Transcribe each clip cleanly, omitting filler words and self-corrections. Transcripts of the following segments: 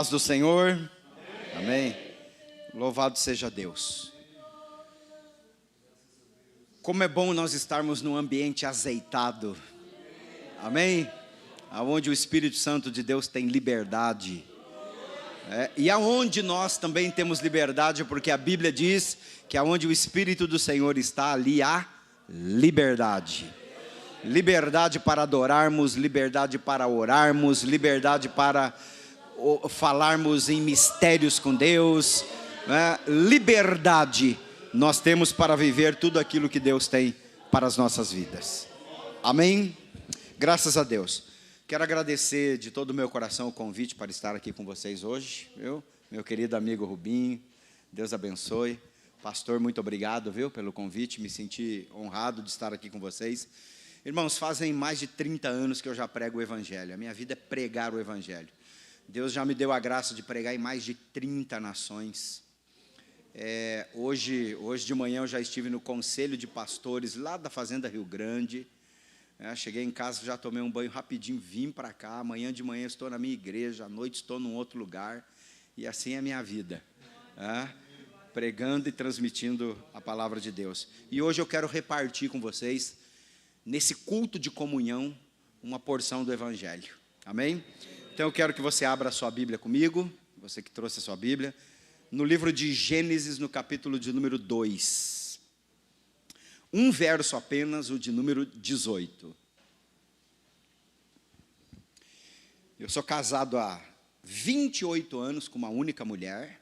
Paz do Senhor. Amém. Louvado seja Deus. Como é bom nós estarmos num ambiente azeitado. Amém. Aonde o Espírito Santo de Deus tem liberdade. E aonde nós também temos liberdade, porque a Bíblia diz que aonde o Espírito do Senhor está, ali há liberdade. Liberdade para adorarmos, liberdade para orarmos, liberdade para falarmos em mistérios com Deus, né? Liberdade nós temos para viver tudo aquilo que Deus tem para as nossas vidas. Amém? Graças a Deus. Quero agradecer de todo o meu coração o convite para estar aqui com vocês hoje, viu? Meu querido amigo Rubinho, Deus abençoe. Pastor, muito obrigado, viu, pelo convite, me senti honrado de estar aqui com vocês. Irmãos, fazem mais de 30 anos que eu já prego o Evangelho, a minha vida é pregar o Evangelho. Deus já me deu a graça de pregar em mais de 30 nações. Hoje de manhã eu já estive no Conselho de Pastores, lá da Fazenda Rio Grande. Cheguei em casa, já tomei um banho rapidinho, vim para cá. Amanhã de manhã estou na minha igreja, à noite estou num outro lugar. E assim é a minha vida, pregando e transmitindo a palavra de Deus. E hoje eu quero repartir com vocês, nesse culto de comunhão, uma porção do Evangelho. Amém? Então eu quero que você abra a sua Bíblia comigo, você que trouxe a sua Bíblia, no livro de Gênesis, no capítulo de número 2. Um verso apenas, o de número 18. Eu sou casado há 28 anos com uma única mulher,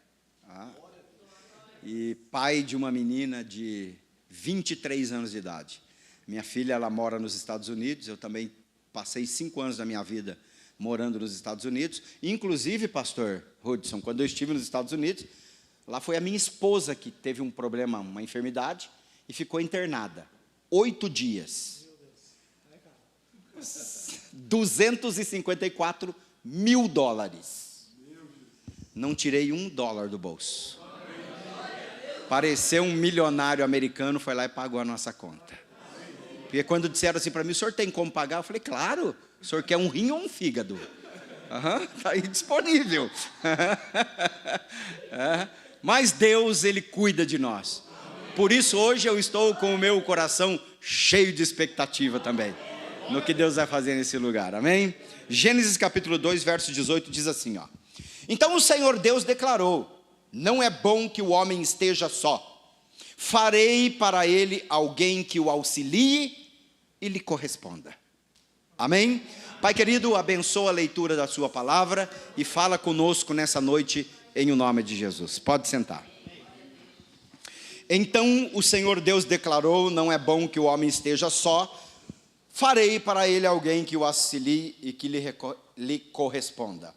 e pai de uma menina de 23 anos de idade. Minha filha, ela mora nos Estados Unidos, eu também passei 5 anos da minha vida morando nos Estados Unidos. Inclusive, pastor Hudson, quando eu estive nos Estados Unidos, lá foi a minha esposa que teve um problema, uma enfermidade, e ficou internada. 8 dias. 254 mil dólares. Não tirei $1 do bolso. Pareceu um milionário americano, foi lá e pagou a nossa conta. Porque quando disseram assim para mim, o senhor tem como pagar? Eu falei, claro. O senhor quer um rim ou um fígado? Está aí disponível. Mas Deus, Ele cuida de nós. Por isso hoje eu estou com o meu coração cheio de expectativa também, no que Deus vai fazer nesse lugar, amém? Gênesis capítulo 2, verso 18 diz assim, Então o Senhor Deus declarou, não é bom que o homem esteja só. Farei para ele alguém que o auxilie e lhe corresponda. Amém? Pai querido, abençoa a leitura da sua palavra e fala conosco nessa noite em o nome de Jesus. Pode sentar. Então o Senhor Deus declarou, não é bom que o homem esteja só. Farei para ele alguém que o auxilie e que lhe corresponda.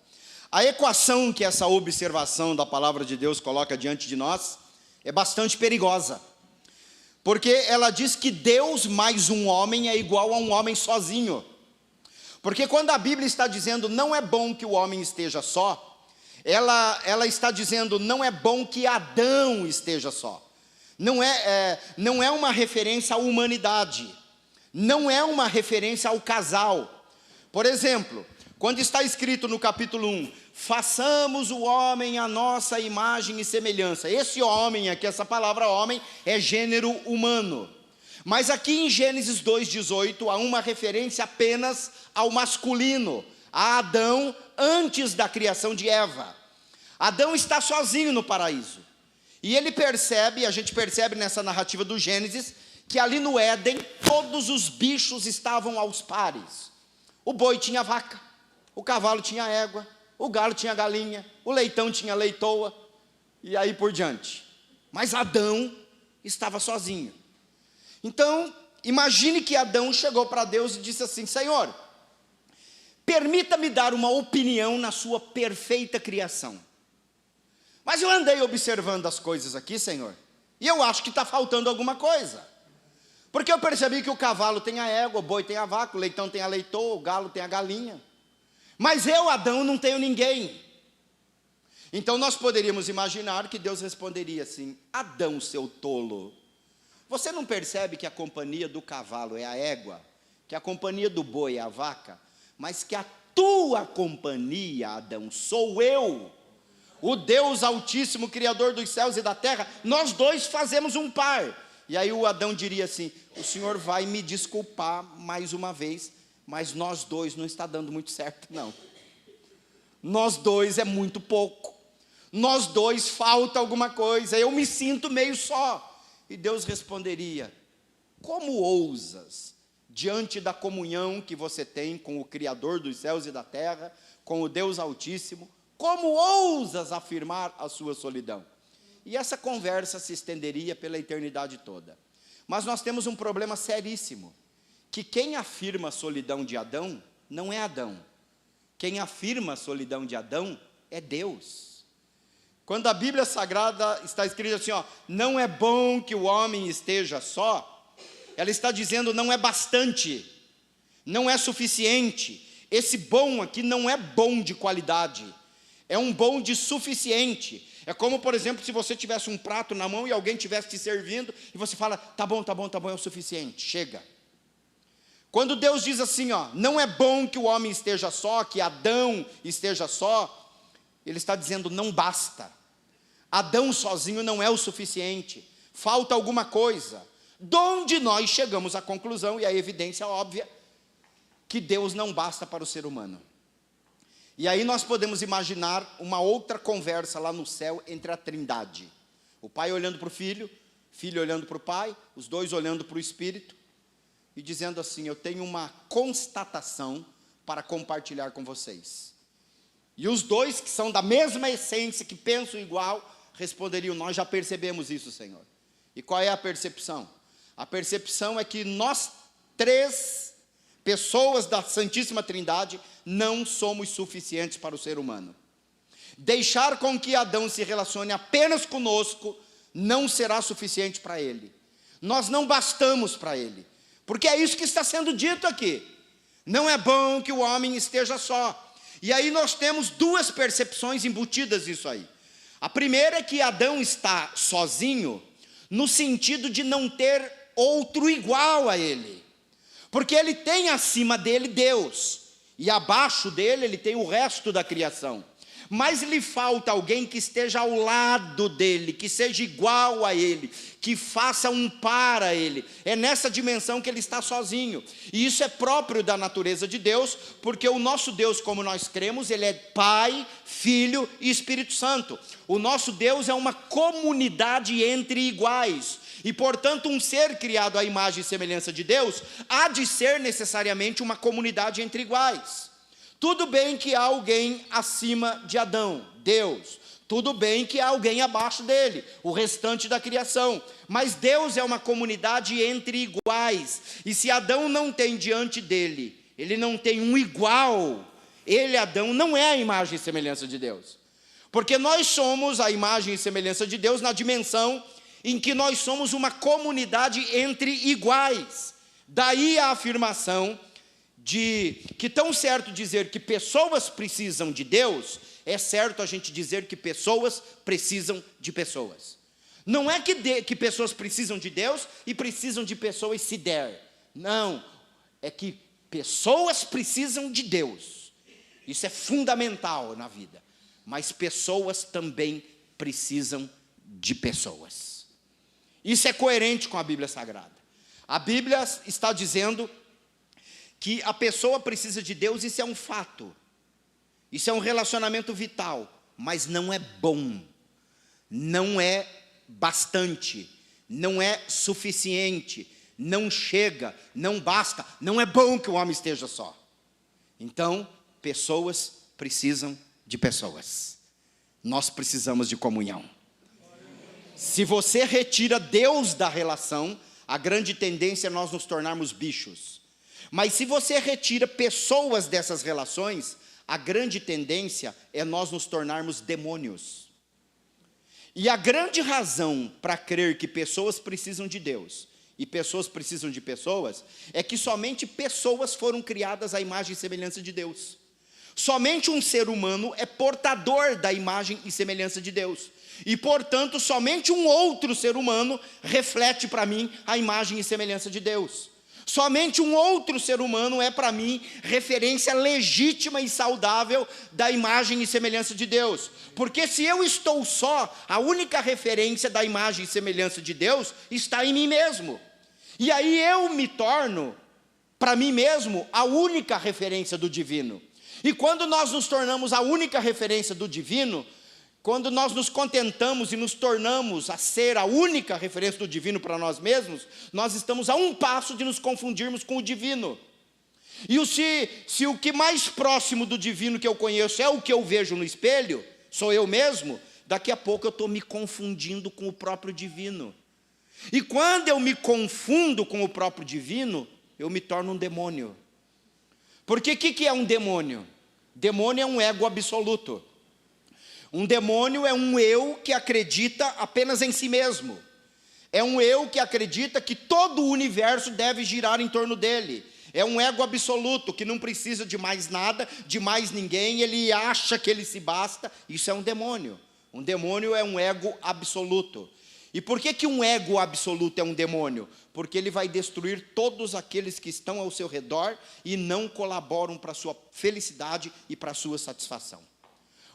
A equação que essa observação da palavra de Deus coloca diante de nós é bastante perigosa. Porque ela diz que Deus mais um homem é igual a um homem sozinho. Porque quando a Bíblia está dizendo não é bom que o homem esteja só, ela está dizendo não é bom que Adão esteja só. Não é uma referência à humanidade. Não é uma referência ao casal. Por exemplo, quando está escrito no capítulo 1, façamos o homem à nossa imagem e semelhança. Esse homem aqui, essa palavra homem, é gênero humano. Mas aqui em Gênesis 2,18 há uma referência apenas ao masculino, a Adão antes da criação de Eva. Adão está sozinho no paraíso. E ele percebe, a gente percebe nessa narrativa do Gênesis, que ali no Éden todos os bichos estavam aos pares. O boi tinha vaca, o cavalo tinha égua, o galo tinha galinha, o leitão tinha leitoa, e aí por diante. Mas Adão estava sozinho. Então, imagine que Adão chegou para Deus e disse assim, Senhor, permita-me dar uma opinião na sua perfeita criação. Mas eu andei observando as coisas aqui, Senhor, e eu acho que está faltando alguma coisa. Porque eu percebi que o cavalo tem a égua, o boi tem a vaca, o leitão tem a leitoa, o galo tem a galinha. Mas eu, Adão, não tenho ninguém. Então nós poderíamos imaginar que Deus responderia assim, Adão, seu tolo, você não percebe que a companhia do cavalo é a égua, que a companhia do boi é a vaca, mas que a tua companhia, Adão, sou eu, o Deus Altíssimo, Criador dos céus e da terra, nós dois fazemos um par. E aí o Adão diria assim: o Senhor vai me desculpar mais uma vez, mas nós dois não está dando muito certo, não. Nós dois é muito pouco. Nós dois falta alguma coisa, eu me sinto meio só. E Deus responderia: como ousas, diante da comunhão que você tem com o Criador dos céus e da terra, com o Deus Altíssimo, como ousas afirmar a sua solidão? E essa conversa se estenderia pela eternidade toda. Mas nós temos um problema seríssimo, que quem afirma a solidão de Adão, não é Adão. Quem afirma a solidão de Adão, é Deus. Quando a Bíblia Sagrada está escrita assim, não é bom que o homem esteja só, ela está dizendo não é bastante, não é suficiente. Esse bom aqui não é bom de qualidade, é um bom de suficiente. É como, por exemplo, se você tivesse um prato na mão e alguém estivesse te servindo, e você fala, tá bom, é o suficiente, chega. Quando Deus diz assim, não é bom que o homem esteja só, que Adão esteja só, Ele está dizendo, não basta. Adão sozinho não é o suficiente, falta alguma coisa. Donde nós chegamos à conclusão, e a evidência óbvia, que Deus não basta para o ser humano. E aí nós podemos imaginar uma outra conversa lá no céu entre a Trindade. O Pai olhando para o Filho, Filho olhando para o Pai, os dois olhando para o Espírito, e dizendo assim, eu tenho uma constatação para compartilhar com vocês. E os dois que são da mesma essência, que pensam igual, responderiam, nós já percebemos isso, Senhor. E qual é a percepção? A percepção é que nós três pessoas da Santíssima Trindade não somos suficientes para o ser humano. Deixar com que Adão se relacione apenas conosco não será suficiente para ele. Nós não bastamos para ele. Porque é isso que está sendo dito aqui. Não é bom que o homem esteja só. E aí nós temos duas percepções embutidas nisso aí. A primeira é que Adão está sozinho, no sentido de não ter outro igual a ele. Porque ele tem acima dele Deus, e abaixo dele ele tem o resto da criação. Mas lhe falta alguém que esteja ao lado dele, que seja igual a ele, que faça um par a ele. É nessa dimensão que ele está sozinho. E isso é próprio da natureza de Deus, porque o nosso Deus, como nós cremos, ele é Pai, Filho e Espírito Santo. O nosso Deus é uma comunidade entre iguais. E, portanto, um ser criado à imagem e semelhança de Deus, há de ser necessariamente uma comunidade entre iguais. Tudo bem que há alguém acima de Adão, Deus. Tudo bem que há alguém abaixo dele, o restante da criação. Mas Deus é uma comunidade entre iguais. E se Adão não tem diante dele, ele não tem um igual, ele, Adão, não é a imagem e semelhança de Deus. Porque nós somos a imagem e semelhança de Deus na dimensão em que nós somos uma comunidade entre iguais. Daí a afirmação de que tão certo dizer que pessoas precisam de Deus, é certo a gente dizer que pessoas precisam de pessoas. Não é que pessoas precisam de Deus e precisam de pessoas se der. Não, é que pessoas precisam de Deus. Isso é fundamental na vida. Mas pessoas também precisam de pessoas. Isso é coerente com a Bíblia Sagrada. A Bíblia está dizendo que a pessoa precisa de Deus, isso é um fato. Isso é um relacionamento vital, mas não é bom. Não é bastante, não é suficiente, não chega, não basta, não é bom que o homem esteja só. Então, pessoas precisam de pessoas. Nós precisamos de comunhão. Se você retira Deus da relação, a grande tendência é nós nos tornarmos bichos. Mas se você retira pessoas dessas relações, a grande tendência é nós nos tornarmos demônios. E a grande razão para crer que pessoas precisam de Deus e pessoas precisam de pessoas é que somente pessoas foram criadas à imagem e semelhança de Deus. Somente um ser humano é portador da imagem e semelhança de Deus. E, portanto, somente um outro ser humano reflete para mim a imagem e semelhança de Deus. Somente um outro ser humano é para mim referência legítima e saudável da imagem e semelhança de Deus. Porque se eu estou só, a única referência da imagem e semelhança de Deus está em mim mesmo. E aí eu me torno, para mim mesmo, a única referência do divino. E quando nós nos tornamos a única referência do divino, quando nós nos contentamos e nos tornamos a ser a única referência do divino para nós mesmos, nós estamos a um passo de nos confundirmos com o divino. E se o que mais próximo do divino que eu conheço é o que eu vejo no espelho, sou eu mesmo, daqui a pouco eu estou me confundindo com o próprio divino. E quando eu me confundo com o próprio divino, eu me torno um demônio. Porque o que é um demônio? Demônio é um ego absoluto. Um demônio é um eu que acredita apenas em si mesmo. É um eu que acredita que todo o universo deve girar em torno dele. É um ego absoluto, que não precisa de mais nada, de mais ninguém, ele acha que ele se basta. Isso é um demônio. Um demônio é um ego absoluto. E por que um ego absoluto é um demônio? Porque ele vai destruir todos aqueles que estão ao seu redor e não colaboram para a sua felicidade e para a sua satisfação.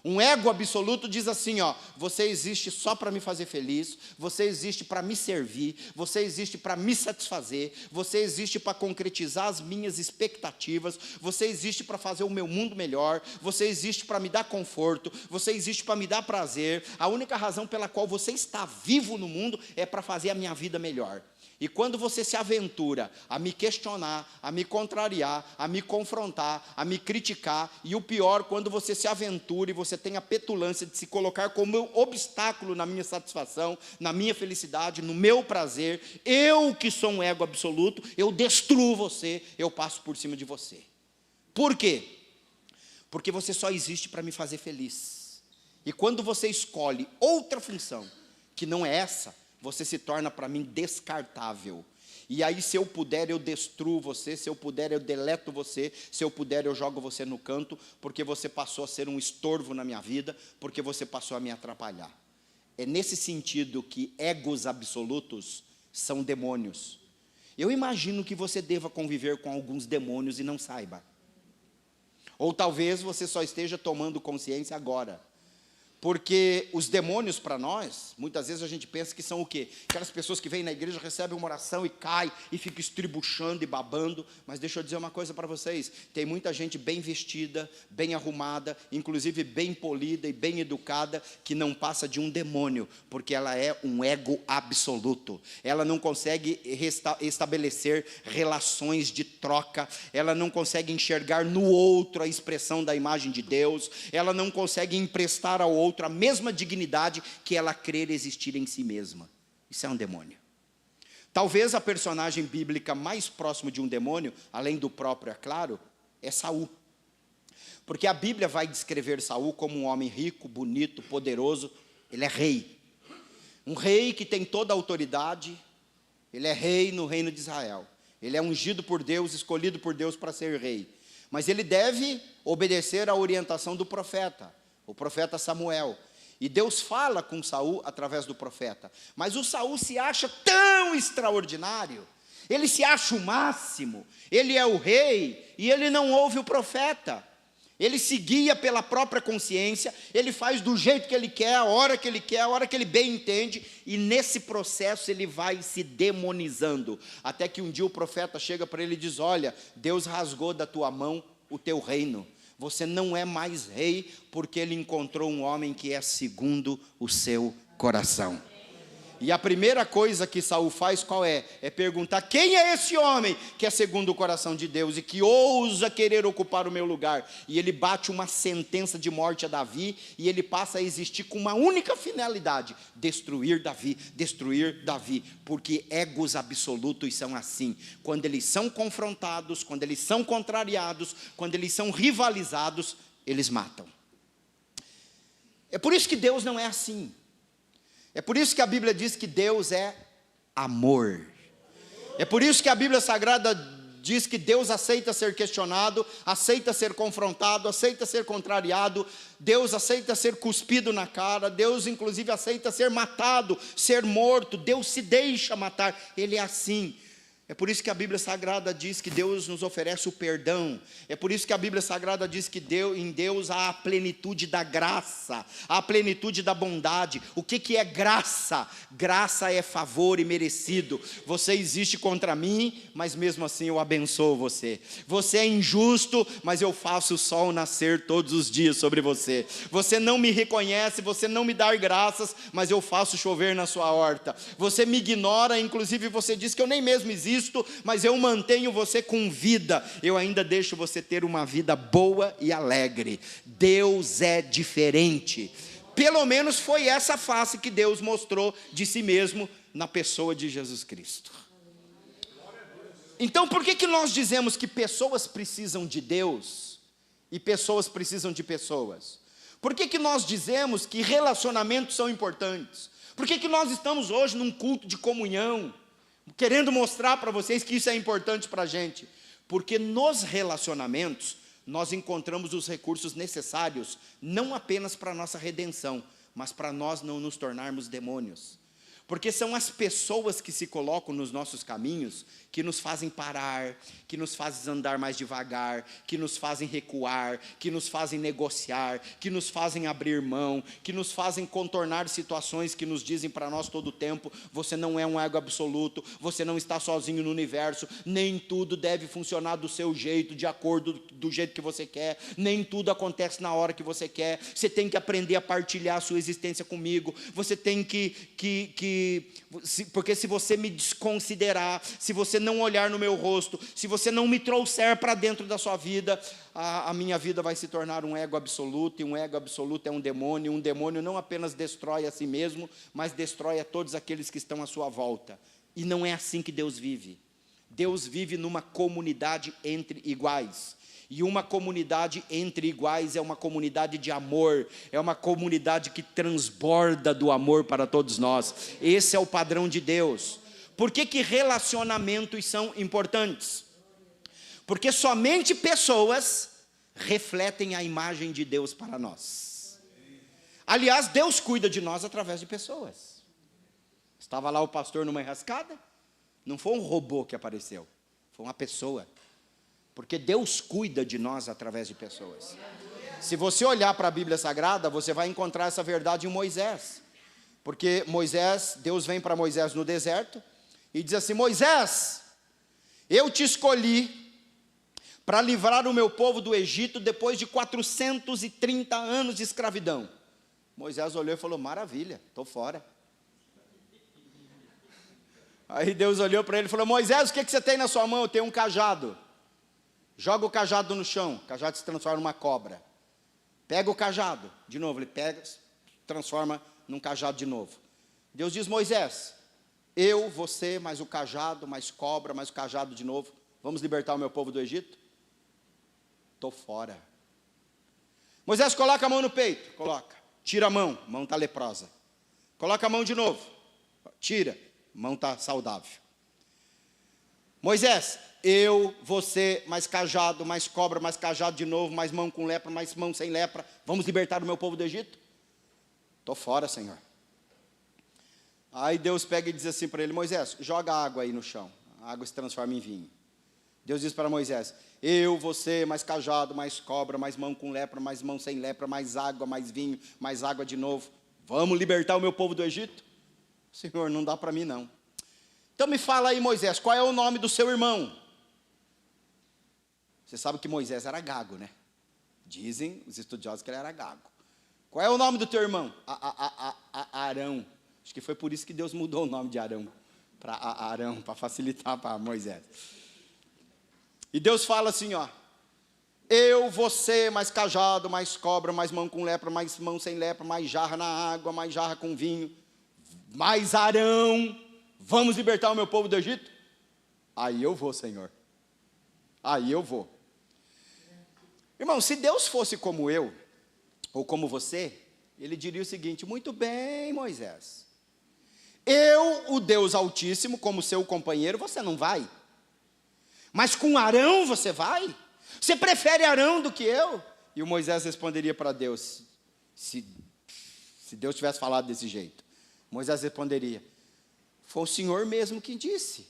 Um ego absoluto diz assim, ó, você existe só para me fazer feliz, você existe para me servir, você existe para me satisfazer, você existe para concretizar as minhas expectativas, você existe para fazer o meu mundo melhor, você existe para me dar conforto, você existe para me dar prazer. A única razão pela qual você está vivo no mundo é para fazer a minha vida melhor. E quando você se aventura a me questionar, a me contrariar, a me confrontar, a me criticar, e o pior, quando você se aventura e você tem a petulância de se colocar como obstáculo na minha satisfação, na minha felicidade, no meu prazer, eu que sou um ego absoluto, eu destruo você, eu passo por cima de você. Por quê? Porque você só existe para me fazer feliz. E quando você escolhe outra função, que não é essa, você se torna para mim descartável. E aí, se eu puder, eu destruo você, se eu puder, eu deleto você, se eu puder, eu jogo você no canto, porque você passou a ser um estorvo na minha vida, porque você passou a me atrapalhar. É nesse sentido que egos absolutos são demônios. Eu imagino que você deva conviver com alguns demônios e não saiba. Ou talvez você só esteja tomando consciência agora. Porque os demônios para nós, muitas vezes a gente pensa que são o quê? Aquelas pessoas que vêm na igreja, recebem uma oração e caem, e ficam estribuchando e babando. Mas deixa eu dizer uma coisa para vocês, tem muita gente bem vestida, bem arrumada, inclusive bem polida e bem educada, que não passa de um demônio, porque ela é um ego absoluto. Ela não consegue estabelecer relações de troca, ela não consegue enxergar no outro a expressão da imagem de Deus, ela não consegue emprestar ao outro a mesma dignidade que ela crer existir em si mesma. Isso é um demônio. Talvez a personagem bíblica mais próxima de um demônio, além do próprio, é claro, é Saul. Porque a Bíblia vai descrever Saul como um homem rico, bonito, poderoso. Ele é rei. Um rei que tem toda a autoridade. Ele é rei no reino de Israel. Ele é ungido por Deus, escolhido por Deus para ser rei. Mas ele deve obedecer à orientação do profeta. O profeta Samuel. E Deus fala com Saul através do profeta. Mas o Saul se acha tão extraordinário, ele se acha o máximo, ele é o rei, e ele não ouve o profeta. Ele se guia pela própria consciência, ele faz do jeito que ele quer, a hora que ele quer, a hora que ele bem entende, e nesse processo ele vai se demonizando. Até que um dia o profeta chega para ele e diz, olha, Deus rasgou da tua mão o teu reino. Você não é mais rei, porque ele encontrou um homem que é segundo o seu coração. E a primeira coisa que Saul faz, qual é? É perguntar, quem é esse homem que é segundo o coração de Deus e que ousa querer ocupar o meu lugar? E ele bate uma sentença de morte a Davi, e ele passa a existir com uma única finalidade, destruir Davi, porque egos absolutos são assim, quando eles são confrontados, quando eles são contrariados, quando eles são rivalizados, eles matam. É por isso que Deus não é assim. É por isso que a Bíblia diz que Deus é amor. É por isso que a Bíblia Sagrada diz que Deus aceita ser questionado, aceita ser confrontado, aceita ser contrariado, Deus aceita ser cuspido na cara, Deus inclusive aceita ser matado, ser morto, Deus se deixa matar, Ele é assim. É por isso que a Bíblia Sagrada diz que Deus nos oferece o perdão. É por isso que a Bíblia Sagrada diz que em Deus há a plenitude da graça, a plenitude da bondade. O que é graça? Graça é favor imerecido. Você existe contra mim, mas mesmo assim eu abençoo você. Você é injusto, mas eu faço o sol nascer todos os dias sobre você. Você não me reconhece, você não me dá graças, mas eu faço chover na sua horta. Você me ignora, inclusive você diz que eu nem mesmo existo, mas eu mantenho você com vida, eu ainda deixo você ter uma vida boa e alegre. Deus é diferente. Pelo menos foi essa face que Deus mostrou de si mesmo na pessoa de Jesus Cristo. Então por que nós dizemos que pessoas precisam de Deus e pessoas precisam de pessoas? Por que nós dizemos que relacionamentos são importantes? Por que nós estamos hoje num culto de comunhão, querendo mostrar para vocês que isso é importante para a gente? Porque nos relacionamentos nós encontramos os recursos necessários, não apenas para a nossa redenção, mas para nós não nos tornarmos demônios. Porque são as pessoas que se colocam nos nossos caminhos que nos fazem parar, que nos fazem andar mais devagar, que nos fazem recuar, que nos fazem negociar, que nos fazem abrir mão, que nos fazem contornar situações que nos dizem para nós todo o tempo: você não é um ego absoluto, você não está sozinho no universo, nem tudo deve funcionar do seu jeito, de acordo do jeito que você quer, nem tudo acontece na hora que você quer, você tem que aprender a partilhar a sua existência comigo, você tem porque se você me desconsiderar, se você não olhar no meu rosto, se você não me trouxer para dentro da sua vida, a minha vida vai se tornar um ego absoluto, e um ego absoluto é um demônio não apenas destrói a si mesmo, mas destrói a todos aqueles que estão à sua volta. E não é assim que Deus vive. Deus vive numa comunidade entre iguais. E uma comunidade entre iguais é uma comunidade de amor, é uma comunidade que transborda do amor para todos nós. Esse é o padrão de Deus. Por que relacionamentos são importantes? Porque somente pessoas refletem a imagem de Deus para nós. Aliás, Deus cuida de nós através de pessoas. Estava lá o pastor numa enrascada, não foi um robô que apareceu, foi uma pessoa. Porque Deus cuida de nós através de pessoas. Se você olhar para a Bíblia Sagrada, você vai encontrar essa verdade em Moisés. Porque Deus vem para Moisés no deserto e diz assim: Moisés, eu te escolhi para livrar o meu povo do Egito depois de 430 anos de escravidão. Moisés olhou e falou: maravilha, estou fora. Aí Deus olhou para ele e falou: Moisés, o que você tem na sua mão? Eu tenho um cajado. Joga o cajado no chão, o cajado se transforma numa cobra. Pega o cajado, de novo, ele pega, transforma num cajado de novo. Deus diz: Moisés, eu, você, mais o cajado, mais cobra, mais o cajado de novo, vamos libertar o meu povo do Egito? Estou fora. Moisés, coloca a mão no peito, coloca. Tira a mão está leprosa. Coloca a mão de novo, tira, mão está saudável. Moisés, eu, você, mais cajado, mais cobra, mais cajado de novo, mais mão com lepra, mais mão sem lepra, vamos libertar o meu povo do Egito? Estou fora, Senhor. Aí Deus pega e diz assim para ele: Moisés, joga água aí no chão, a água se transforma em vinho. Deus diz para Moisés: eu, você, mais cajado, mais cobra, mais mão com lepra, mais mão sem lepra, mais água, mais vinho, mais água de novo, vamos libertar o meu povo do Egito? Senhor, não dá para mim não. Então me fala aí, Moisés, qual é o nome do seu irmão? Você sabe que Moisés era gago, né? Dizem os estudiosos que ele era gago. Qual é o nome do teu irmão? Arão. Acho que foi por isso que Deus mudou o nome de Arão para Arão, para facilitar para Moisés. E Deus fala assim, ó: eu, você, mais cajado, mais cobra, mais mão com lepra, mais mão sem lepra, mais jarra na água, mais jarra com vinho, mais Arão, vamos libertar o meu povo do Egito? Aí eu vou, Senhor. Aí eu vou. Irmão, se Deus fosse como eu, ou como você, ele diria o seguinte: muito bem, Moisés, eu, o Deus Altíssimo, como seu companheiro, você não vai, mas com Arão você vai? Você prefere Arão do que eu? E o Moisés responderia para Deus, se Deus tivesse falado desse jeito, Moisés responderia: foi o Senhor mesmo que disse,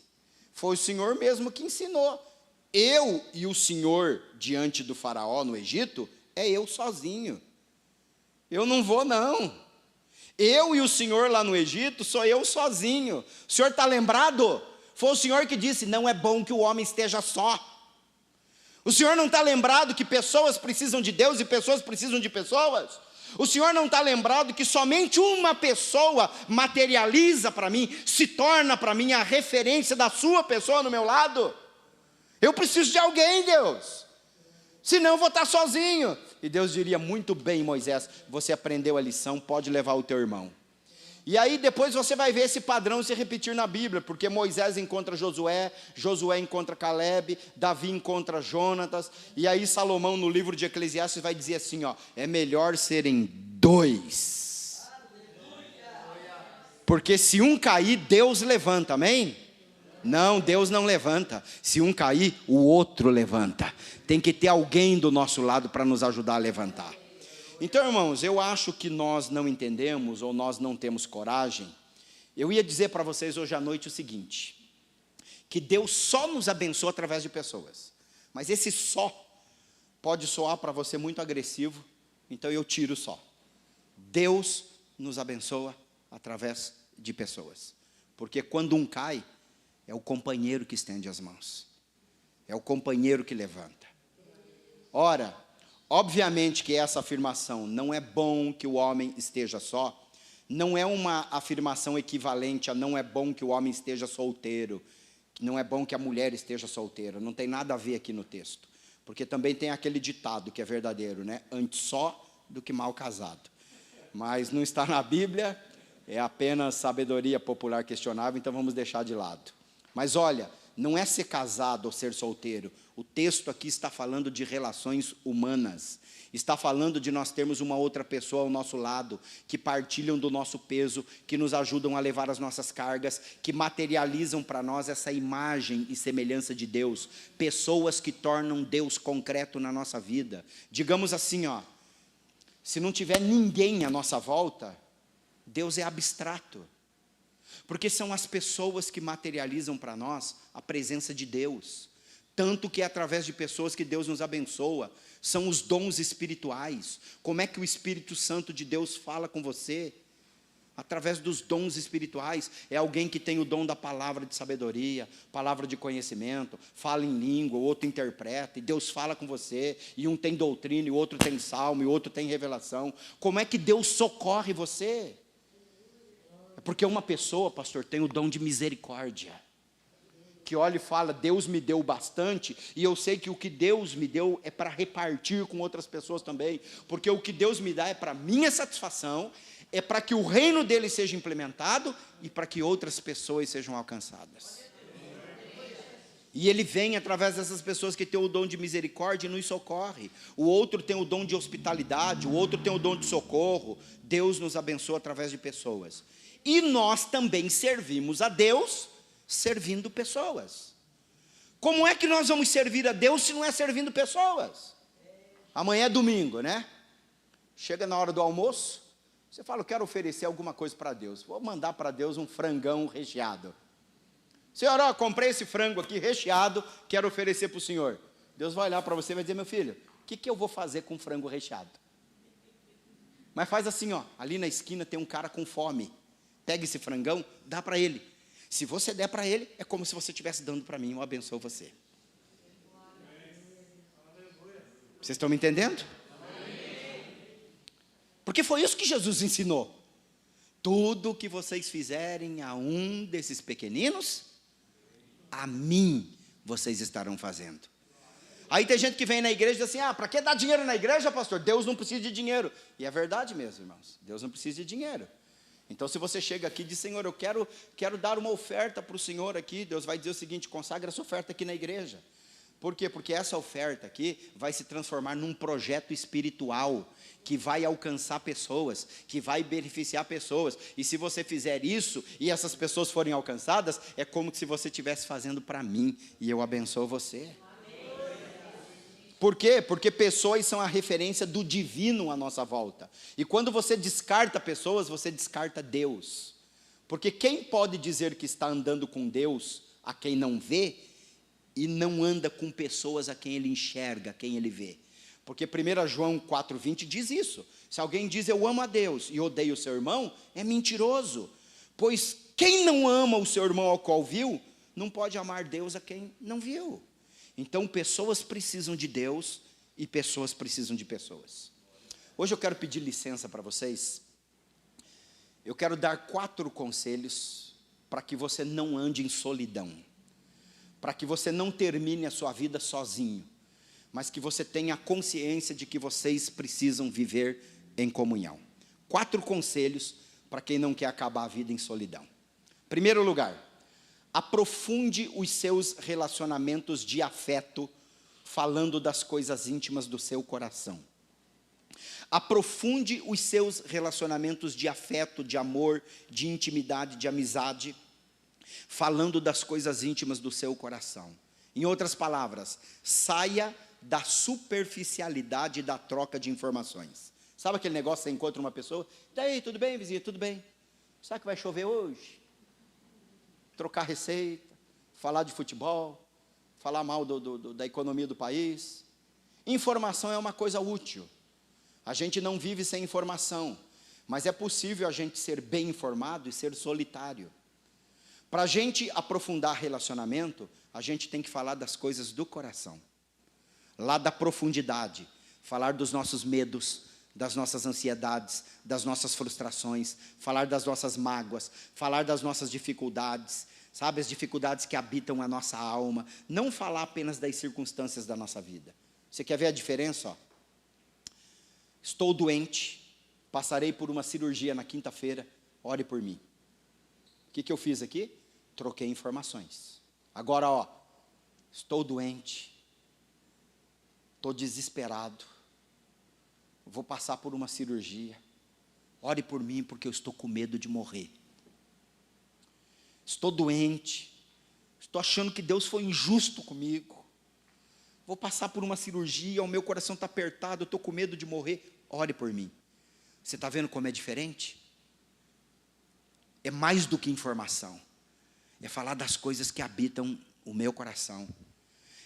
Foi o Senhor mesmo que ensinou. Eu e o Senhor diante do faraó no Egito, é eu sozinho. Eu não vou não. Eu e o Senhor lá no Egito, sou eu sozinho. O Senhor está lembrado? Foi o Senhor que disse, não é bom que o homem esteja só. O Senhor não está lembrado que pessoas precisam de Deus e pessoas precisam de pessoas? O Senhor não está lembrado que somente uma pessoa materializa para mim, se torna para mim a referência da sua pessoa no meu lado? Eu preciso de alguém, Deus. Senão eu vou estar sozinho. E Deus diria, muito bem, Moisés, você aprendeu a lição, pode levar o teu irmão. E aí depois você vai ver esse padrão se repetir na Bíblia, porque Moisés encontra Josué, Josué encontra Caleb, Davi encontra Jonatas, e aí Salomão no livro de Eclesiastes vai dizer assim, ó, é melhor serem dois. Porque se um cair, Deus levanta, amém? Não, Deus não levanta. Se um cair, o outro levanta. Tem que ter alguém do nosso lado para nos ajudar a levantar. Então, irmãos, eu acho que nós não entendemos ou nós não temos coragem. Eu ia dizer para vocês hoje à noite o seguinte, que Deus só nos abençoa através de pessoas. Mas esse só pode soar para você muito agressivo, então eu tiro só. Deus nos abençoa através de pessoas. Porque quando um cai, é o companheiro que estende as mãos. É o companheiro que levanta. Ora, obviamente que essa afirmação, não é bom que o homem esteja só, não é uma afirmação equivalente a não é bom que o homem esteja solteiro, não é bom que a mulher esteja solteira, não tem nada a ver aqui no texto. Porque também tem aquele ditado que é verdadeiro, né? Antes só do que mal casado. Mas não está na Bíblia, é apenas sabedoria popular questionável, então vamos deixar de lado. Mas olha, não é ser casado ou ser solteiro. O texto aqui está falando de relações humanas. Está falando de nós termos uma outra pessoa ao nosso lado, que partilham do nosso peso, que nos ajudam a levar as nossas cargas, que materializam para nós essa imagem e semelhança de Deus. Pessoas que tornam Deus concreto na nossa vida. Digamos assim, ó, se não tiver ninguém à nossa volta, Deus é abstrato. Porque são as pessoas que materializam para nós a presença de Deus. Tanto que é através de pessoas que Deus nos abençoa. São os dons espirituais. Como é que o Espírito Santo de Deus fala com você? Através dos dons espirituais. É alguém que tem o dom da palavra de sabedoria, palavra de conhecimento, fala em língua, o outro interpreta, e Deus fala com você, e um tem doutrina, e o outro tem salmo, e o outro tem revelação. Como é que Deus socorre você? É porque uma pessoa, pastor, tem o dom de misericórdia, que olha e fala, Deus me deu bastante, e eu sei que o que Deus me deu é para repartir com outras pessoas também, porque o que Deus me dá é para minha satisfação, é para que o reino dele seja implementado, e para que outras pessoas sejam alcançadas. E ele vem através dessas pessoas que têm o dom de misericórdia e nos socorre. O outro tem o dom de hospitalidade, o outro tem o dom de socorro. Deus nos abençoa através de pessoas. E nós também servimos a Deus servindo pessoas. Como é que nós vamos servir a Deus se não é servindo pessoas? Amanhã é domingo, né? Chega na hora do almoço, você fala, eu quero oferecer alguma coisa para Deus. Vou mandar para Deus um frangão recheado. Senhor, ó, comprei esse frango aqui recheado, quero oferecer para o Senhor. Deus vai olhar para você e vai dizer, meu filho, o que eu vou fazer com frango recheado? Mas faz assim, ó, ali na esquina tem um cara com fome. Pega esse frangão, dá para ele. Se você der para ele, é como se você estivesse dando para mim, eu abençoo você. Vocês estão me entendendo? Porque foi isso que Jesus ensinou. Tudo que vocês fizerem a um desses pequeninos, a mim vocês estarão fazendo. Aí tem gente que vem na igreja e diz assim, para que dar dinheiro na igreja, pastor? Deus não precisa de dinheiro. E é verdade mesmo, irmãos. Deus não precisa de dinheiro. Então se você chega aqui e diz, Senhor, eu quero dar uma oferta para o Senhor aqui, Deus vai dizer o seguinte, consagra essa oferta aqui na igreja. Por quê? Porque essa oferta aqui vai se transformar num projeto espiritual, que vai alcançar pessoas, que vai beneficiar pessoas. E se você fizer isso, e essas pessoas forem alcançadas, é como se você estivesse fazendo para mim, e eu abençoo você. Por quê? Porque pessoas são a referência do divino à nossa volta. E quando você descarta pessoas, você descarta Deus. Porque quem pode dizer que está andando com Deus, a quem não vê e não anda com pessoas a quem ele enxerga, a quem ele vê. Porque 1 João 4,20 diz isso. Se alguém diz eu amo a Deus e odeio o seu irmão, é mentiroso. Pois quem não ama o seu irmão ao qual viu, não pode amar Deus a quem não viu. Então pessoas precisam de Deus e pessoas precisam de pessoas. Hoje eu quero pedir licença para vocês. Eu quero dar 4 conselhos para que você não ande em solidão. Para que você não termine a sua vida sozinho. Mas que você tenha consciência de que vocês precisam viver em comunhão. 4 conselhos para quem não quer acabar a vida em solidão. Primeiro lugar, aprofunde os seus relacionamentos de afeto, falando das coisas íntimas do seu coração. Aprofunde os seus relacionamentos de afeto, de amor, de intimidade, de amizade, falando das coisas íntimas do seu coração. Em outras palavras, saia da superficialidade da troca de informações. Sabe aquele negócio que você encontra uma pessoa? E aí, tudo bem, vizinha? Tudo bem? Sabe que vai chover hoje? Trocar receita, falar de futebol, falar mal da economia do país. Informação é uma coisa útil. A gente não vive sem informação, mas é possível a gente ser bem informado e ser solitário. Para a gente aprofundar relacionamento, a gente tem que falar das coisas do coração. Lá da profundidade, falar dos nossos medos, das nossas ansiedades, das nossas frustrações, falar das nossas mágoas, falar das nossas dificuldades, sabe, as dificuldades que habitam a nossa alma, não falar apenas das circunstâncias da nossa vida. Você quer ver a diferença? Ó? Estou doente, passarei por uma cirurgia na quinta-feira, ore por mim. O que eu fiz aqui? Troquei informações. Agora, ó, estou doente, estou desesperado, vou passar por uma cirurgia, ore por mim porque eu estou com medo de morrer. Estou doente, estou achando que Deus foi injusto comigo, vou passar por uma cirurgia, o meu coração está apertado, eu estou com medo de morrer, ore por mim. Você está vendo como é diferente? É mais do que informação, é falar das coisas que habitam o meu coração,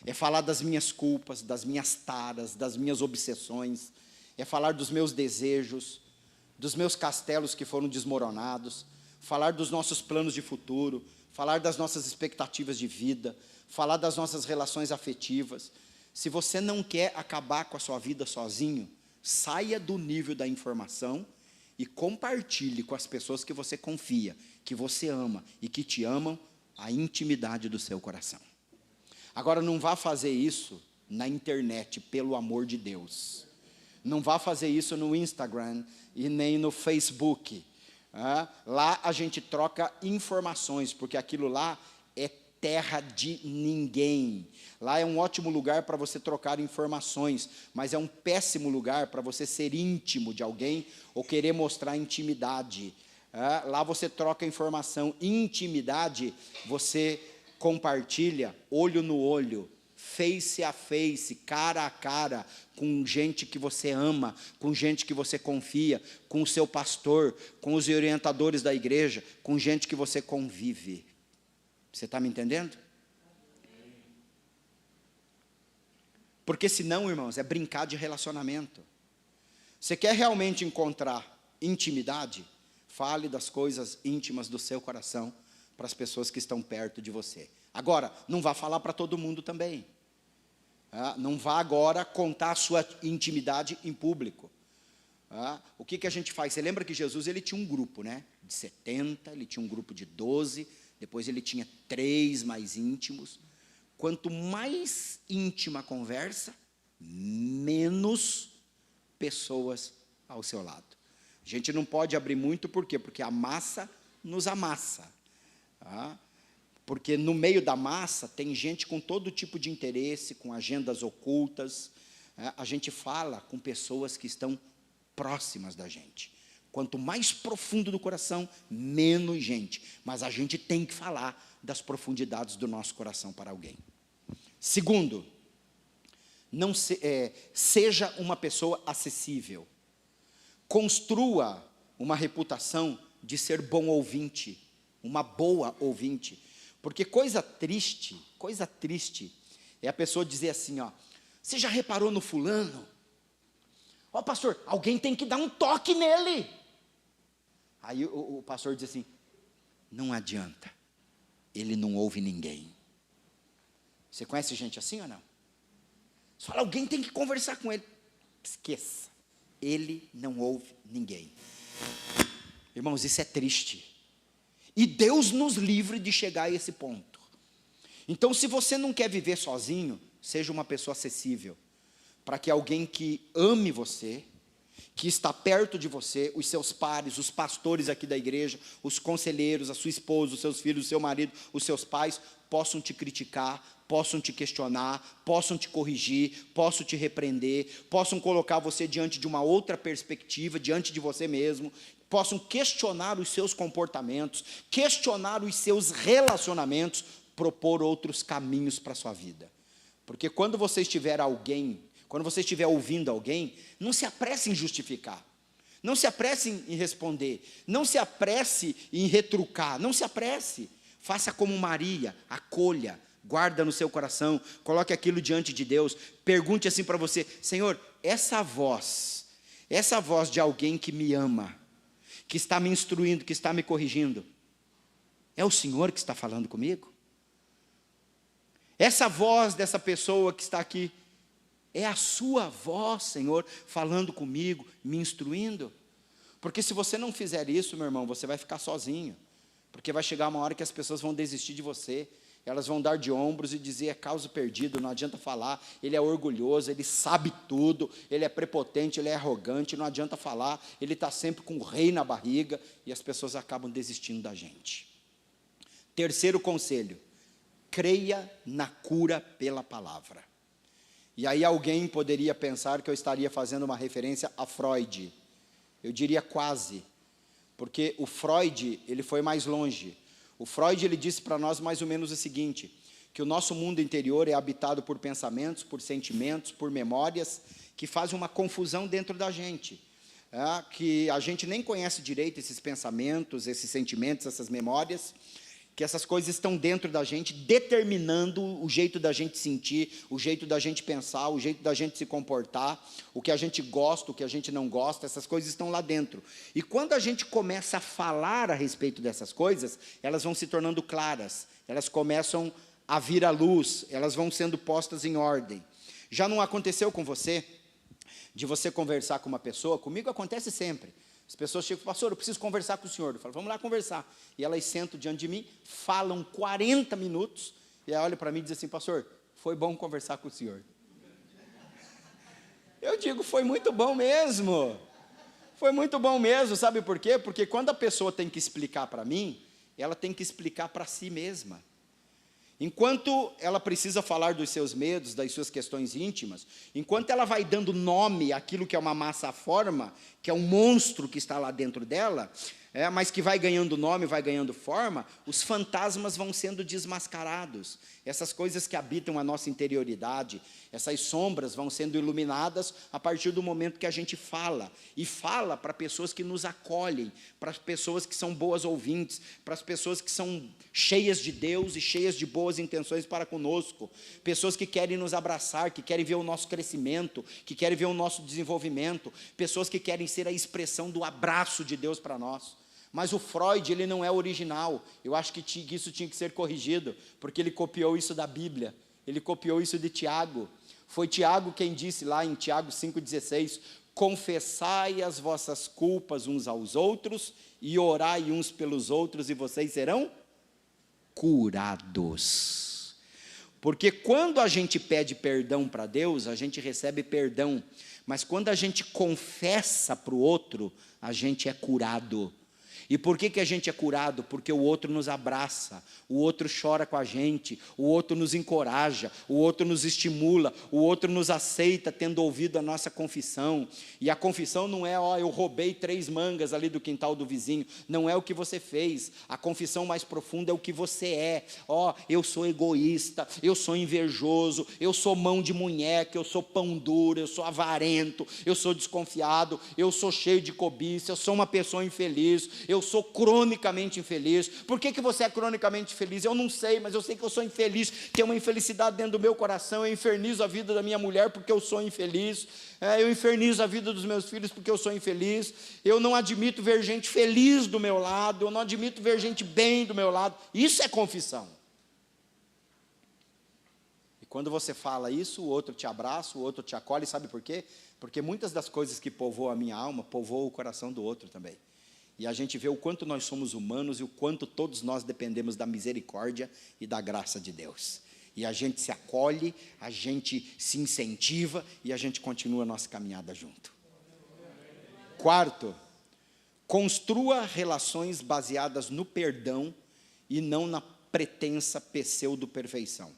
é falar das minhas culpas, das minhas taras, das minhas obsessões, é falar dos meus desejos, dos meus castelos que foram desmoronados, falar dos nossos planos de futuro, falar das nossas expectativas de vida, falar das nossas relações afetivas. Se você não quer acabar com a sua vida sozinho, saia do nível da informação e compartilhe com as pessoas que você confia, que você ama e que te amam, a intimidade do seu coração. Agora, não vá fazer isso na internet, pelo amor de Deus. Não vá fazer isso no Instagram e nem no Facebook. Lá a gente troca informações, porque aquilo lá é terra de ninguém. Lá é um ótimo lugar para você trocar informações, mas é um péssimo lugar para você ser íntimo de alguém ou querer mostrar intimidade. Lá você troca informação. Intimidade você compartilha olho no olho, face a face, cara a cara, com gente que você ama, com gente que você confia, com o seu pastor, com os orientadores da igreja, com gente que você convive. Você está me entendendo? Porque senão, irmãos, é brincar de relacionamento. Você quer realmente encontrar intimidade? Fale das coisas íntimas do seu coração para as pessoas que estão perto de você. Agora, não vá falar para todo mundo também. Não vá agora contar a sua intimidade em público. O que a gente faz? Você lembra que Jesus ele tinha um grupo, né? De 70, ele tinha um grupo de 12, depois ele tinha 3 mais íntimos. Quanto mais íntima a conversa, menos pessoas ao seu lado. A gente não pode abrir muito, por quê? Porque a massa nos amassa. Porque no meio da massa tem gente com todo tipo de interesse, com agendas ocultas. A gente fala com pessoas que estão próximas da gente. Quanto mais profundo do coração, menos gente. Mas a gente tem que falar das profundidades do nosso coração para alguém. Segundo, seja uma pessoa acessível. Construa uma reputação de ser bom ouvinte, uma boa ouvinte. Porque coisa triste é a pessoa dizer assim, ó, você já reparou no fulano? Ó, pastor, alguém tem que dar um toque nele. Aí o pastor diz assim, não adianta, ele não ouve ninguém. Você conhece gente assim ou não? Você fala, alguém tem que conversar com ele. Esqueça, ele não ouve ninguém. Irmãos, isso é triste. E Deus nos livre de chegar a esse ponto. Então, se você não quer viver sozinho, seja uma pessoa acessível, para que alguém que ame você, que está perto de você, os seus pares, os pastores aqui da igreja, os conselheiros, a sua esposa, os seus filhos, o seu marido, os seus pais, possam te criticar, possam te questionar, possam te corrigir, possam te repreender, possam colocar você diante de uma outra perspectiva, diante de você mesmo, possam questionar os seus comportamentos, questionar os seus relacionamentos, propor outros caminhos para a sua vida. Porque quando você estiver ouvindo alguém, não se apresse em justificar, não se apresse em responder, não se apresse em retrucar, não se apresse, faça como Maria, acolha, guarda no seu coração, coloque aquilo diante de Deus, pergunte assim para você, Senhor, essa voz de alguém que me ama, que está me instruindo, que está me corrigindo, é o Senhor que está falando comigo? Essa voz dessa pessoa que está aqui, é a sua voz, Senhor, falando comigo, me instruindo? Porque se você não fizer isso, meu irmão, você vai ficar sozinho, porque vai chegar uma hora que as pessoas vão desistir de você, elas vão dar de ombros e dizer, é causa perdido, não adianta falar, ele é orgulhoso, ele sabe tudo, ele é prepotente, ele é arrogante, não adianta falar, ele está sempre com o rei na barriga, e as pessoas acabam desistindo da gente. Terceiro conselho, creia na cura pela palavra. E aí alguém poderia pensar que eu estaria fazendo uma referência a Freud. Eu diria quase, porque o Freud, ele foi mais longe. O Freud, ele disse para nós mais ou menos o seguinte, que o nosso mundo interior é habitado por pensamentos, por sentimentos, por memórias, que fazem uma confusão dentro da gente. Que a gente nem conhece direito esses pensamentos, esses sentimentos, essas memórias, que essas coisas estão dentro da gente, determinando o jeito da gente sentir, o jeito da gente pensar, o jeito da gente se comportar, o que a gente gosta, o que a gente não gosta, essas coisas estão lá dentro. E quando a gente começa a falar a respeito dessas coisas, elas vão se tornando claras, elas começam a vir à luz, elas vão sendo postas em ordem. Já não aconteceu com você, de você conversar com uma pessoa? Comigo acontece sempre. As pessoas chegam e falam, pastor, eu preciso conversar com o senhor. Eu falo, vamos lá conversar. E elas sentam diante de mim, falam 40 minutos, e aí olham para mim e dizem assim, pastor, foi bom conversar com o senhor. Eu digo, foi muito bom mesmo. Foi muito bom mesmo, sabe por quê? Porque quando a pessoa tem que explicar para mim, ela tem que explicar para si mesma. Enquanto ela precisa falar dos seus medos, das suas questões íntimas, enquanto ela vai dando nome àquilo que é uma massa forma, que é um monstro que está lá dentro dela, mas que vai ganhando nome, vai ganhando forma, os fantasmas vão sendo desmascarados. Essas coisas que habitam a nossa interioridade, essas sombras vão sendo iluminadas a partir do momento que a gente fala. E fala para pessoas que nos acolhem, para as pessoas que são boas ouvintes, para as pessoas que são cheias de Deus e cheias de boas intenções para conosco. Pessoas que querem nos abraçar, que querem ver o nosso crescimento, que querem ver o nosso desenvolvimento. Pessoas que querem ser a expressão do abraço de Deus para nós. Mas o Freud, ele não é original. Eu acho que isso tinha que ser corrigido, porque ele copiou isso da Bíblia. Ele copiou isso de Tiago. Foi Tiago quem disse lá em Tiago 5,16, confessai as vossas culpas uns aos outros e orai uns pelos outros e vocês serão curados. Porque quando a gente pede perdão para Deus, a gente recebe perdão. Mas quando a gente confessa para o outro, a gente é curado. E por que a gente é curado? Porque o outro nos abraça, o outro chora com a gente, o outro nos encoraja, o outro nos estimula, o outro nos aceita tendo ouvido a nossa confissão. E a confissão não é, eu roubei 3 mangas ali do quintal do vizinho, não é o que você fez. A confissão mais profunda é o que você é. Eu sou egoísta, eu sou invejoso, eu sou mão de munheca, eu sou pão duro, eu sou avarento, eu sou desconfiado, eu sou cheio de cobiça, eu sou uma pessoa infeliz, eu sou cronicamente infeliz. Por que você é cronicamente infeliz? Eu não sei, mas eu sei que eu sou infeliz, tem uma infelicidade dentro do meu coração, eu infernizo a vida da minha mulher porque eu sou infeliz, eu infernizo a vida dos meus filhos porque eu sou infeliz, eu não admito ver gente feliz do meu lado, eu não admito ver gente bem do meu lado. Isso é confissão. E quando você fala isso, o outro te abraça, o outro te acolhe, sabe por quê? Porque muitas das coisas que povoam a minha alma, povoam o coração do outro também. E a gente vê o quanto nós somos humanos e o quanto todos nós dependemos da misericórdia e da graça de Deus. E a gente se acolhe, a gente se incentiva e a gente continua a nossa caminhada junto. Quarto, construa relações baseadas no perdão e não na pretensa pseudo-perfeição.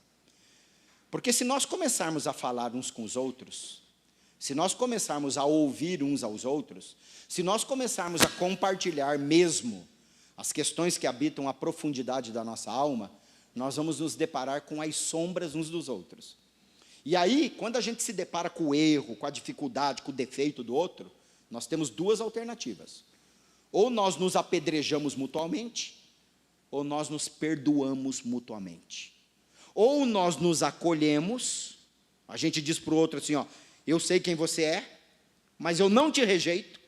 Porque se nós começarmos a falar uns com os outros, se nós começarmos a ouvir uns aos outros, se nós começarmos a compartilhar mesmo as questões que habitam a profundidade da nossa alma, nós vamos nos deparar com as sombras uns dos outros. E aí, quando a gente se depara com o erro, com a dificuldade, com o defeito do outro, nós temos duas alternativas. Ou nós nos apedrejamos mutuamente, ou nós nos perdoamos mutuamente. Ou nós nos acolhemos, a gente diz para o outro assim, ó, eu sei quem você é, mas eu não te rejeito,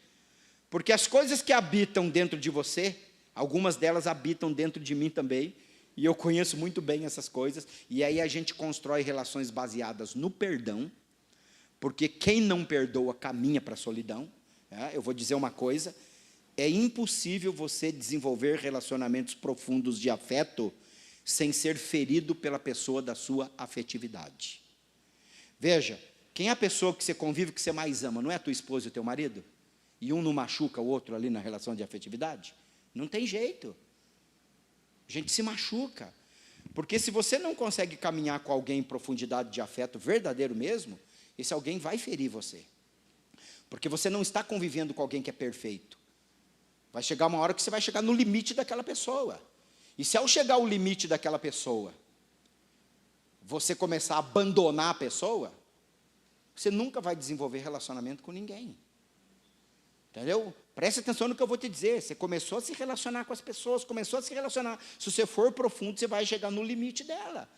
porque as coisas que habitam dentro de você, algumas delas habitam dentro de mim também, e eu conheço muito bem essas coisas, e aí a gente constrói relações baseadas no perdão, porque quem não perdoa caminha para a solidão. Eu vou dizer uma coisa, é impossível você desenvolver relacionamentos profundos de afeto sem ser ferido pela pessoa da sua afetividade. Veja, quem é a pessoa que você convive, que você mais ama? Não é a tua esposa e o teu marido? E um não machuca o outro ali na relação de afetividade? Não tem jeito. A gente se machuca. Porque se você não consegue caminhar com alguém em profundidade de afeto verdadeiro mesmo, esse alguém vai ferir você. Porque você não está convivendo com alguém que é perfeito. Vai chegar uma hora que você vai chegar no limite daquela pessoa. E se ao chegar ao limite daquela pessoa, você começar a abandonar a pessoa, você nunca vai desenvolver relacionamento com ninguém. Entendeu? Preste atenção no que eu vou te dizer. Você começou a se relacionar com as pessoas, começou a se relacionar. Se você for profundo, você vai chegar no limite dela.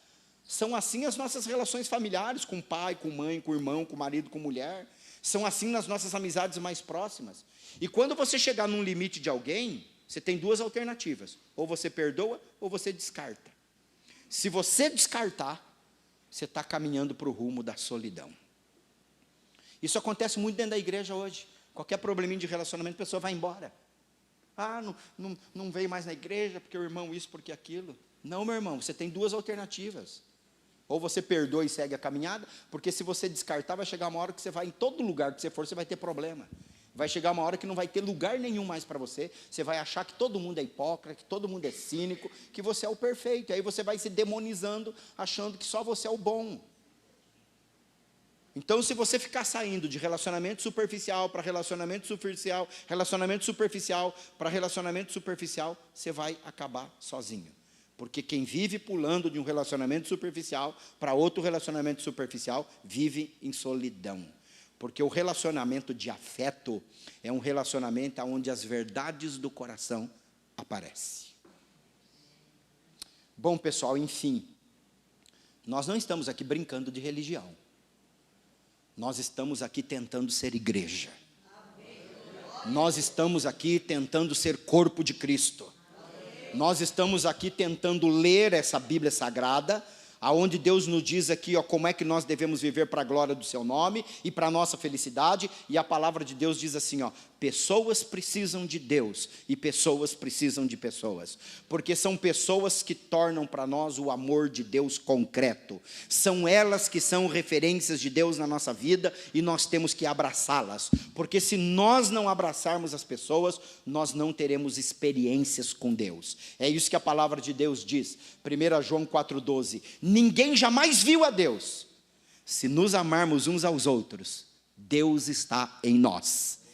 São assim as nossas relações familiares, com pai, com mãe, com irmão, com marido, com mulher. São assim nas nossas amizades mais próximas. E quando você chegar num limite de alguém, você tem duas alternativas. Ou você perdoa, ou você descarta. Se você descartar, você está caminhando para o rumo da solidão. Isso acontece muito dentro da igreja hoje. Qualquer probleminha de relacionamento, a pessoa vai embora. Não veio mais na igreja, porque o irmão isso, porque aquilo. Não, meu irmão, você tem duas alternativas. Ou você perdoa e segue a caminhada, porque se você descartar, vai chegar uma hora que você vai, em todo lugar que você for, você vai ter problema. Vai chegar uma hora que não vai ter lugar nenhum mais para você, você vai achar que todo mundo é hipócrita, que todo mundo é cínico, que você é o perfeito, e aí você vai se demonizando, achando que só você é o bom. Então, se você ficar saindo de relacionamento superficial para relacionamento superficial para relacionamento superficial, você vai acabar sozinho. Porque quem vive pulando de um relacionamento superficial para outro relacionamento superficial, vive em solidão. Porque o relacionamento de afeto é um relacionamento onde as verdades do coração aparecem. Bom, pessoal, enfim, nós não estamos aqui brincando de religião. Nós estamos aqui tentando ser igreja. Nós estamos aqui tentando ser corpo de Cristo. Nós estamos aqui tentando ler essa Bíblia Sagrada, aonde Deus nos diz aqui, ó, como é que nós devemos viver para a glória do seu nome e para a nossa felicidade, e a palavra de Deus diz assim, ó, pessoas precisam de Deus e pessoas precisam de pessoas, porque são pessoas que tornam para nós o amor de Deus concreto, são elas que são referências de Deus na nossa vida e nós temos que abraçá-las, porque se nós não abraçarmos as pessoas, nós não teremos experiências com Deus. É isso que a palavra de Deus diz, 1 João 4,12, ninguém jamais viu a Deus, se nos amarmos uns aos outros, Deus está em nós.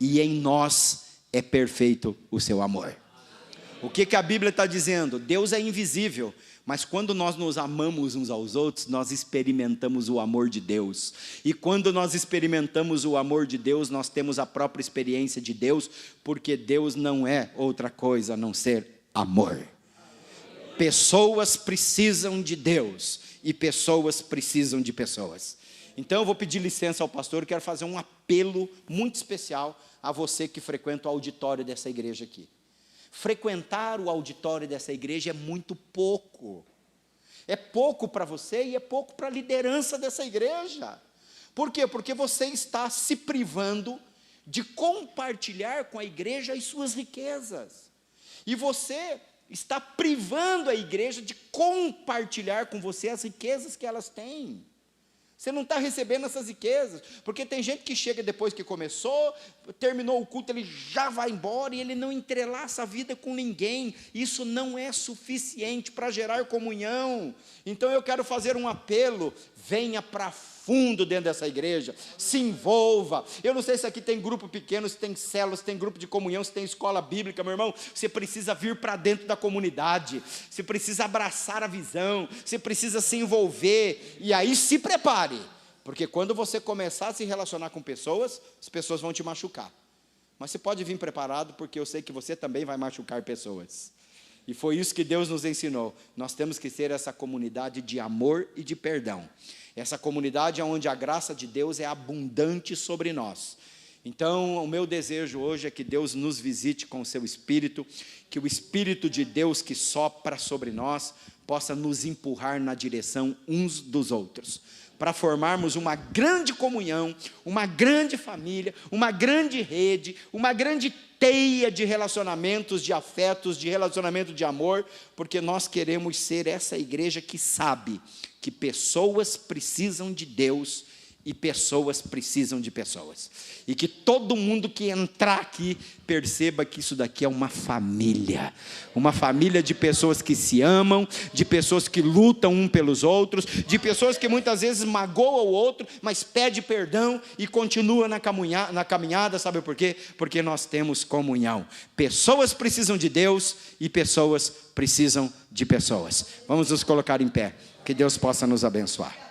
E em nós é perfeito o seu amor. O que a Bíblia está dizendo? Deus é invisível, mas quando nós nos amamos uns aos outros, nós experimentamos o amor de Deus. E quando nós experimentamos o amor de Deus, nós temos a própria experiência de Deus, porque Deus não é outra coisa a não ser amor. Pessoas precisam de Deus e pessoas precisam de pessoas. Então eu vou pedir licença ao pastor, quero fazer um apelo muito especial a você que frequenta o auditório dessa igreja aqui. Frequentar o auditório dessa igreja é muito pouco. É pouco para você e é pouco para a liderança dessa igreja. Por quê? Porque você está se privando de compartilhar com a igreja as suas riquezas. E você está privando a igreja de compartilhar com você as riquezas que elas têm. Você não está recebendo essas riquezas, porque tem gente que chega depois que começou, terminou o culto, ele já vai embora e ele não entrelaça a vida com ninguém. Isso não é suficiente para gerar comunhão. Então eu quero fazer um apelo: venha para fundo dentro dessa igreja, se envolva. Eu não sei se aqui tem grupo pequeno, se tem células, se tem grupo de comunhão, se tem escola bíblica, meu irmão. Você precisa vir para dentro da comunidade, você precisa abraçar a visão, você precisa se envolver, e aí se prepare, porque quando você começar a se relacionar com pessoas, as pessoas vão te machucar, mas você pode vir preparado, porque eu sei que você também vai machucar pessoas. E foi isso que Deus nos ensinou. Nós temos que ser essa comunidade de amor e de perdão. Essa comunidade onde a graça de Deus é abundante sobre nós. Então, o meu desejo hoje é que Deus nos visite com o seu Espírito, que o Espírito de Deus que sopra sobre nós possa nos empurrar na direção uns dos outros, para formarmos uma grande comunhão, uma grande família, uma grande rede, uma grande teia de relacionamentos, de afetos, de relacionamento de amor, porque nós queremos ser essa igreja que sabe que pessoas precisam de Deus e pessoas precisam de pessoas. E que todo mundo que entrar aqui perceba que isso daqui é uma família de pessoas que se amam, de pessoas que lutam um pelos outros, de pessoas que muitas vezes magoam o outro, mas pede perdão e continua na caminhada. Sabe por quê? Porque nós temos comunhão. Pessoas precisam de Deus e pessoas precisam de pessoas. Vamos nos colocar em pé, que Deus possa nos abençoar.